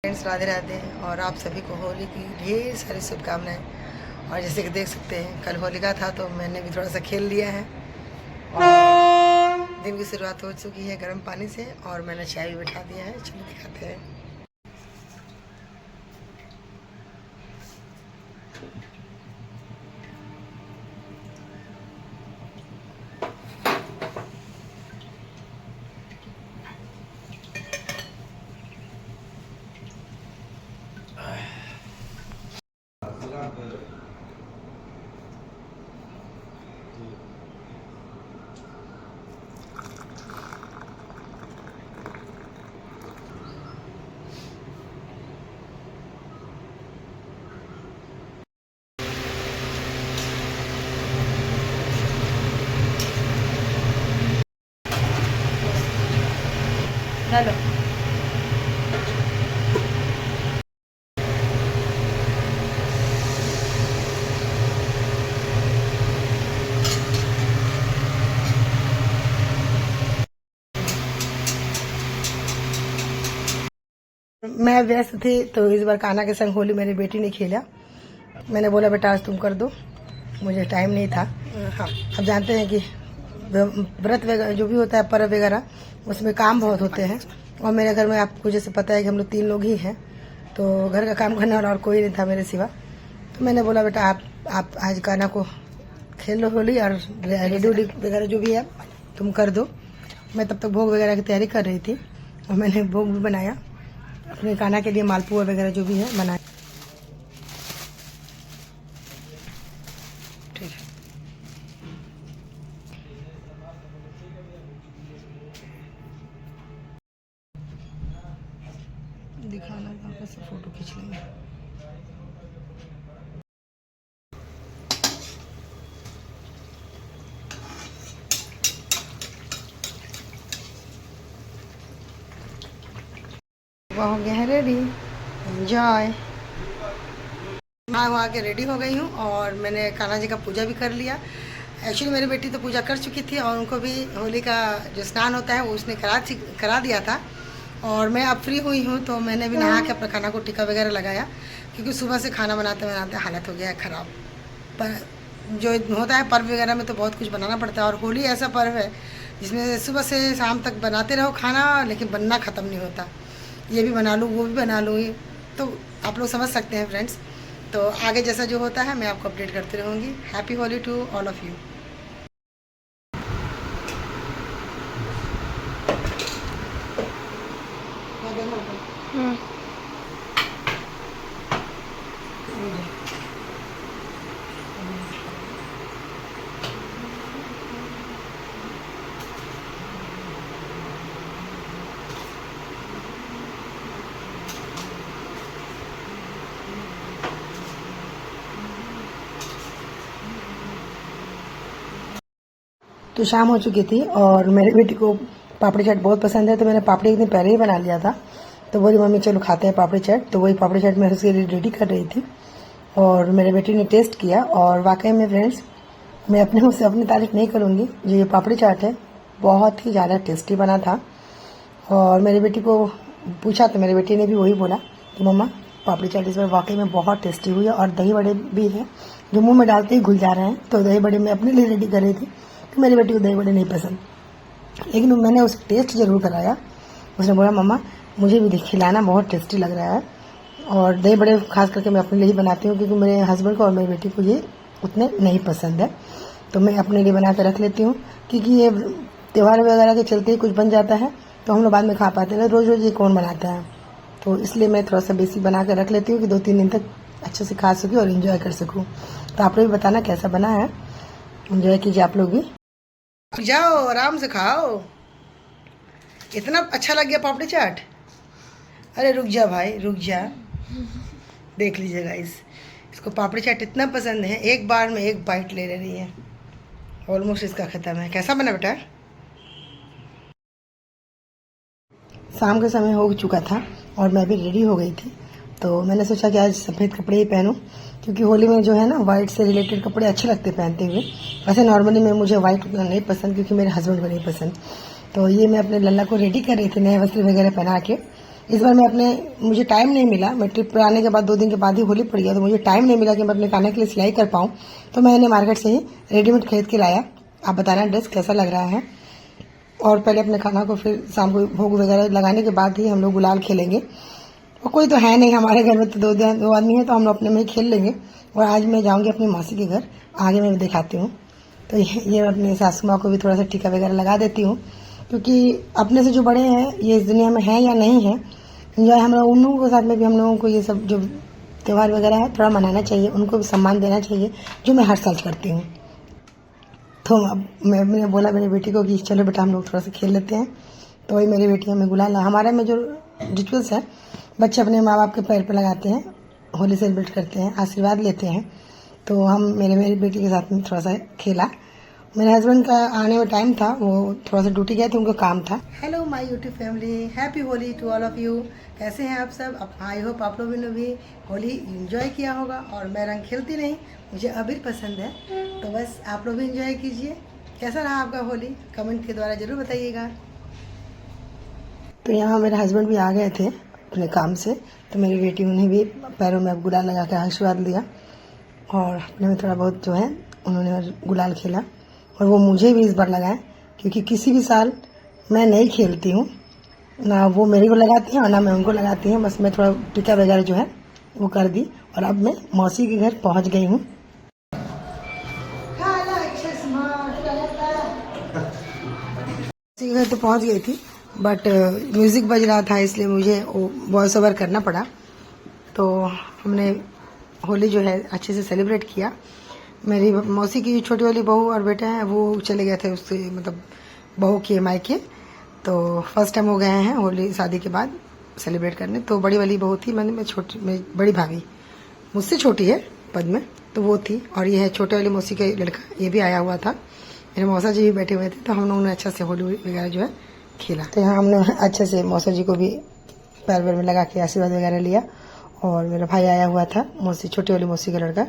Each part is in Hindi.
फ्रेंड्स, राधे राधे। और आप सभी को होली की ढेर सारी शुभकामनाएं। और जैसे कि देख सकते हैं, कल होलिका था तो मैंने भी थोड़ा सा खेल लिया है और दिन की शुरुआत हो चुकी है गर्म पानी से। और मैंने चाय भी बैठा दिया है, चलो दिखाते हैं। हेलो, मैं व्यस्त थी तो इस बार कान्हा के संग होली मेरी बेटी ने खेला। मैंने बोला बेटा आज तुम कर दो, मुझे टाइम नहीं था। हाँ, अब जानते हैं कि व्रत वगैरह जो भी होता है, पर्व वगैरह, उसमें काम बहुत होते हैं। और मेरे घर में आपको जैसे पता है कि हम लोग 3 लोग ही हैं, तो घर का काम करने वाला और कोई नहीं था मेरे सिवा। तो मैंने बोला बेटा आप आज कान्हा को खेल लो होली, और रेडी उडी वगैरह जो भी है तुम कर दो। मैं तब तक भोग वगैरह की तैयारी कर रही थी और मैंने भोग भी बनाया अपने कान्हा के लिए, मालपुआ वगैरह जो भी है बनाया। ठीक है, दिखाना पापा से फोटो खींच लेंगे। वह हो गया है रेडी, एंजॉय। मैं वहाँ के रेडी हो गई हूँ और मैंने कान्हा जी का पूजा भी कर लिया। एक्चुअली मेरी बेटी तो पूजा कर चुकी थी और उनको भी होली का जो स्नान होता है वो उसने करा दिया था। और मैं अब फ्री हुई हूँ तो मैंने भी नहा के अपना खाना को टीका वगैरह लगाया, क्योंकि सुबह से खाना बनाते बनाते हालत हो गया है ख़राब। पर जो होता है पर्व वगैरह में तो बहुत कुछ बनाना पड़ता है, और होली ऐसा पर्व है जिसमें सुबह से शाम तक बनाते रहो खाना, लेकिन बनना ख़त्म नहीं होता। ये भी बना लूँ, वो भी बना लूँ, तो आप लोग समझ सकते हैं फ्रेंड्स। तो आगे जैसा जो होता है मैं आपको अपडेट करती रहूँगी। Happy Holi to all of you. तो शाम हो चुकी थी और मेरी बेटी को पापड़ी चाट बहुत पसंद है, तो मैंने पापड़ी एक दिन पहले ही बना लिया था। तो बोली मम्मी चलो खाते हैं पापड़ी चाट। तो वही पापड़ी चाट मैं उसके लिए रेडी कर रही थी और मेरे बेटी ने टेस्ट किया। और वाकई में फ्रेंड्स, मैं अपने मुँह से अपनी तारीफ नहीं करूँगी, जो ये पापड़ी चाट है बहुत ही ज़्यादा टेस्टी बना था। और मेरी बेटी को पूछा तो मेरी बेटी ने भी वही बोला कि मम्मा पापड़ी चाट इस बार वाकई में बहुत टेस्टी हुई है। और दही बड़े भी हैं जो मुँह में डालते ही घुल जा रहे हैं। तो दही बड़े मैं अपने लिए रेडी कर रही थी, तो मेरी बेटी को दही बड़े नहीं पसंद, लेकिन मैंने उसे टेस्ट जरूर कराया। उसने बोला मम्मा मुझे भी खिलाना, बहुत टेस्टी लग रहा है। और दही बड़े खास करके मैं अपने लिए ही बनाती हूँ, क्योंकि मेरे हस्बैंड को और मेरी बेटी को ये उतने नहीं पसंद है। तो मैं अपने लिए बना कर रख लेती हूँ, क्योंकि ये त्यौहार वगैरह के चलते ही कुछ बन जाता है तो हम लोग बाद में खा पाते हैं। रोज़ रोज़ ये कौन बनाता है, तो इसलिए मैं थोड़ा सा बेसिक बना कर रख लेती हूँ कि 2-3 दिन तक अच्छे से खा सकूँ और इन्जॉय कर सकूँ। तो आप लोग भी बताना कैसा बना है, इन्जॉय कीजिए आप लोग भी। जाओ आराम से खाओ, इतना अच्छा लग गया पापड़ी चाट। अरे रुक जा भाई, रुक जा। देख लीजिए गाइस, इसको पापड़ी चाट इतना पसंद है, एक बार में एक बाइट ले रही है। ऑलमोस्ट इसका ख़त्म है। कैसा बना बेटा? शाम का समय हो चुका था और मैं भी रेडी हो गई थी, तो मैंने सोचा कि आज सफ़ेद कपड़े ही पहनूं, क्योंकि होली में जो है ना वाइट से रिलेटेड कपड़े अच्छे लगते पहनते हुए। वैसे नॉर्मली में मुझे वाइट उतना नहीं पसंद, क्योंकि मेरे हस्बैंड को नहीं पसंद। तो ये मैं अपने लल्ला को रेडी कर रही थी नए वस्त्र वगैरह पहना के। इस बार मुझे टाइम नहीं मिला, मैं ट्रिप पर आने के बाद 2 दिन के बाद ही होली पड़ गया, तो मुझे टाइम नहीं मिला कि मैं अपने खाने के लिए सिलाई कर पाऊँ। तो मैंने मार्केट से ही रेडीमेड खरीद के लाया। आप बताना ड्रेस कैसा लग रहा है। और पहले अपने खाना को, फिर शाम को भोग वगैरह लगाने के बाद ही हम लोग गुलाल खेलेंगे। और कोई तो है नहीं हमारे घर में, तो दो आदमी है, तो हम लोग अपने में ही खेल लेंगे। और आज मैं जाऊँगी अपनी मौसी के घर, आगे मैं दिखाती हूँ। तो ये अपनी सासू माँ को भी थोड़ा सा टीका वगैरह लगा देती हूँ, क्योंकि अपने से जो बड़े हैं ये इस दुनिया में हैं या नहीं है, इंजॉय हम लोग उन लोगों के साथ में भी हम लोगों को ये सब जो त्यौहार वगैरह है थोड़ा मनाना चाहिए, उनको भी सम्मान देना चाहिए, जो मैं हर साल करती हूँ। तो अब मैंने बोला मेरी बेटी को कि चलो बेटा हम लोग थोड़ा सा खेल लेते हैं। तो वही मेरी बेटी हमें गुलाल, हमारे में जो रिचुअल्स है, बच्चे अपने माँ बाप के पैर पर लगाते हैं, होली सेलिब्रेट करते हैं, आशीर्वाद लेते हैं। तो हम मेरी बेटी के साथ में थोड़ा सा खेला। मेरे हस्बैंड का आने में टाइम था, वो थोड़ा सा ड्यूटी गए थे, उनको काम था। Hello my YouTube family, happy Holi to all of you. कैसे हैं आप सब? आई होप आप लोगों ने भी होली एंजॉय किया होगा। और मैं रंग खेलती नहीं, मुझे अबीर पसंद है, तो बस आप लोग भी एंजॉय कीजिए। कैसा रहा आपका होली, कमेंट के द्वारा ज़रूर बताइएगा। तो यहाँ मेरे हस्बैंड भी आ गए थे अपने काम से, तो मेरी बेटी उन्हें भी पैरों में गुलाल लगा के आशीर्वाद दिया, और अपने में थोड़ा बहुत जो है उन्होंने गुलाल खेला। और वो मुझे भी इस बार लगाए, क्योंकि किसी भी साल मैं नहीं खेलती हूँ, ना वो मेरे को लगाती हैं और ना मैं उनको लगाती हूँ। बस मैं थोड़ा टीका वगैरह जो है वो कर दी, और अब मैं मौसी के घर पहुँच गई हूँ। मौसी के घर तो पहुँच गई थी, बट म्यूज़िक बज रहा था, इसलिए मुझे वॉइस ओवर करना पड़ा। तो हमने होली जो है अच्छे से सेलिब्रेट किया। मेरी मौसी की छोटी वाली बहू और बेटा है, वो चले गए थे उससे, मतलब बहू के मायके। तो फर्स्ट टाइम हो गए हैं होली शादी के बाद सेलिब्रेट करने। तो बड़ी वाली बहू थी, मैं बड़ी भाभी मुझसे छोटी है पद में, तो वो थी। और ये है छोटे वाली मौसी का लड़का, ये भी आया हुआ था। मेरे मौसा जी भी बैठे हुए थे, तो हम लोगों ने अच्छा से होली वगैरह जो है खेला। तो यहाँ हमने अच्छे से मौसा जी को भी पैर वैर में लगा के आशीर्वाद वगैरह लिया। और मेरा भाई आया हुआ था, मौसी छोटी वाली मौसी का लड़का।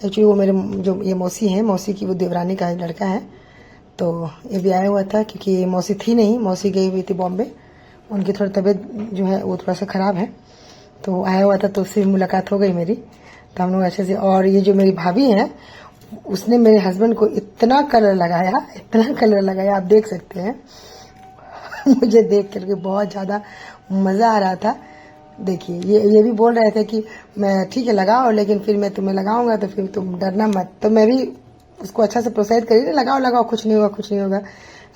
एक्चुअली वो मेरे जो ये मौसी है, मौसी की वो देवरानी का लड़का है। तो ये भी आया हुआ था, क्योंकि मौसी थी नहीं, मौसी गई हुई थी बॉम्बे, उनकी थोड़ी तबीयत जो है वो थोड़ा सा ख़राब है। तो आया हुआ था, तो उससे मुलाकात हो गई मेरी। तो हम लोग अच्छे से, और ये जो मेरी भाभी है, उसने मेरे हस्बैंड को इतना कलर लगाया, आप देख सकते हैं। मुझे देख करके बहुत ज़्यादा मज़ा आ रहा था। देखिए ये भी बोल रहे थे कि मैं ठीक है लगाओ, लेकिन फिर मैं तुम्हें लगाऊंगा तो फिर तुम डरना मत। तो मैं भी उसको अच्छा से प्रोत्साहित करी, लगाओ कुछ नहीं होगा।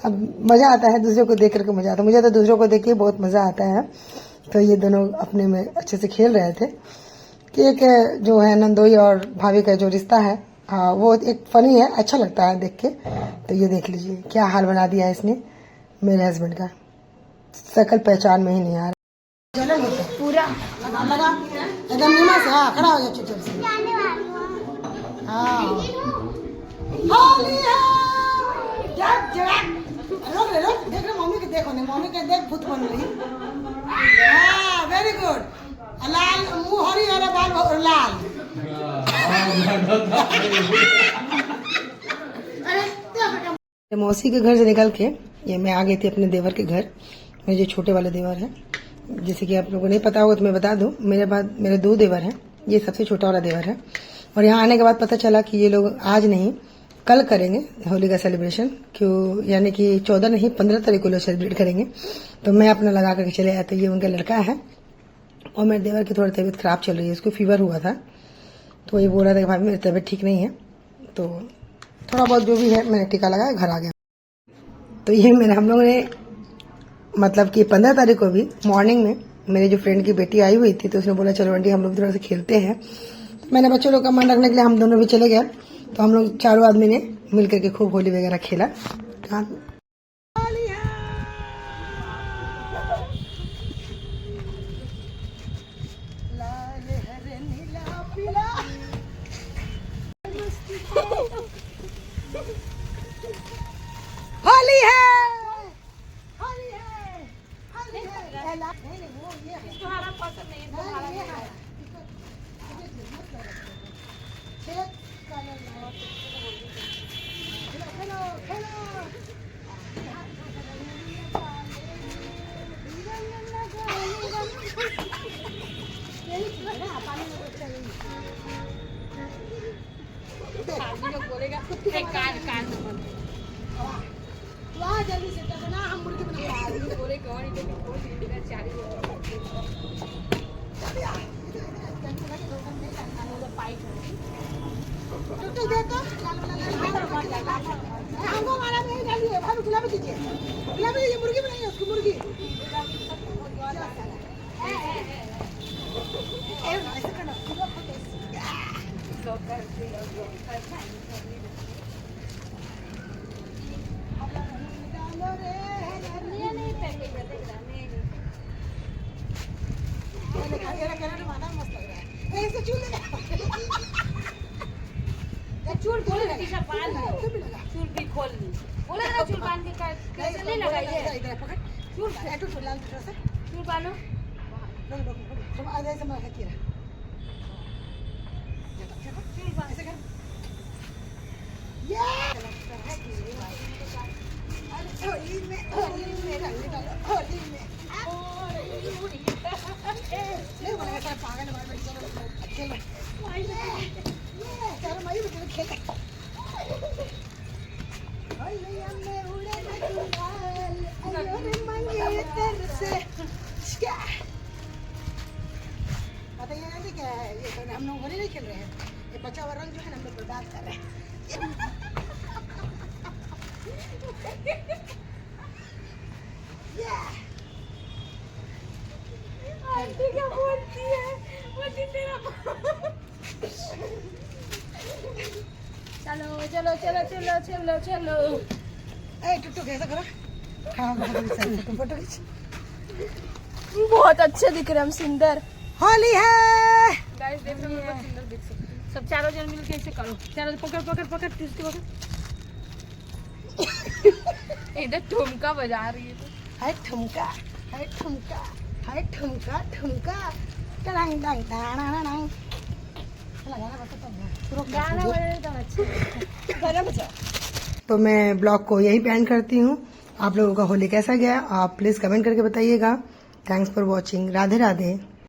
अब मज़ा आता है दूसरे को देख करके, मज़ा आता है। मुझे तो दूसरों को देख के बहुत मज़ा आता है। तो ये दोनों अपने में अच्छे से खेल रहे थे कि एक जो है नंदोई और भाभी का जो रिश्ता है, हाँ वो एक फनी है, अच्छा लगता है देख के। तो ये देख लीजिए क्या हाल बना दिया है इसने मेरे हस्बैंड का, शकल पहचान में ही नहीं आ रहा। जलन होता है पूरा लगा एकदम नीमा से। हाँ खड़ा हो जाओ चुपचाप से। हाँ होली है, रोक देख रहे मम्मी के, देखो नहीं मम्मी के देख, भूत बन रही। हाँ वेरी गुड। लाल मुंह हरी और बाल लाल। मौसी के घर से निकल के ये मैं आ गई थी अपने देवर के घर। मेरे जो छोटे वाले देवर हैं, जैसे कि आप लोगों को नहीं पता होगा तो मैं बता दूं, मेरे 2 देवर हैं, ये सबसे छोटा वाला देवर है। और यहाँ आने के बाद पता चला कि ये लोग आज नहीं कल करेंगे होली का सेलिब्रेशन, क्यों यानी कि 14 नहीं 15 तारीख को लोग सेलिब्रेट करेंगे। तो मैं अपना लगा करके चले आया। तो ये उनका लड़का है, और मेरे देवर की थोड़ी तबीयत खराब चल रही है, उसको फीवर हुआ था। तो ये बोल रहा था कि भाभी मेरी तबीयत ठीक नहीं है। तो थोड़ा बहुत जो भी है मैंने टीका लगाया, घर आ गया। तो ये हम लोगों ने मतलब कि 15 तारीख को भी मॉर्निंग में मेरे जो फ्रेंड की बेटी आई हुई थी, तो उसने बोला चलो आंटी हम लोग थोड़ा सा खेलते हैं। तो मैंने बच्चों लोग का मन रखने के लिए हम दोनों भी चले गए। तो हम लोग चारों आदमी ने मिल करके खूब होली वगैरह खेला। होली है, होली है, होली है। तुम्हारा पसंद नहीं है। मुर्गी बनाइए उसकी मुर्गी चूल भी खोल ली बोले ना चूल बांध के कैसे नहीं लगाइए चूल चूल बांधो तुम आ जाए समय रखिए चूल बांध से कर ये होली में रंग डालो होली में नहीं बोला ऐसा पागल है भाई चलो खेलो चलो मैं भी खेल हमने उड़े ना गुलाल अयो रे मंगे तेरे से क्या पता ये नहीं क्या है ये तो हम लोग होली नहीं खेल रहे हैं ये बचा हुआ रंग जो है हम लोग बर्बाद कर रहे हैं आंटी क्या बोलती है बोलती तेरा चलो चलो चलो चलो चलो चलो ए टुट्टू कैसा करो हाँ फोटो खींच बहुत अच्छे दिख रहे हम सुंदर होली है गाइस देखो बहुत सुंदर दिख सकते सब चारों जन मिलके ऐसे करो चारों पकड़ पकड़ पकड़ टिस्टी पकड़ इधर ठुमका बजा रही है हाय ठुमका हाय ठुमका हाय ठुमका ठुमका टंग टंग टांग गाना बजा तो अच्छा तो मैं ब्लॉग को यही एंड करती हूँ। आप लोगों का होली कैसा गया आप प्लीज कमेंट करके बताइएगा। Thanks for watching. Radhe Radhe.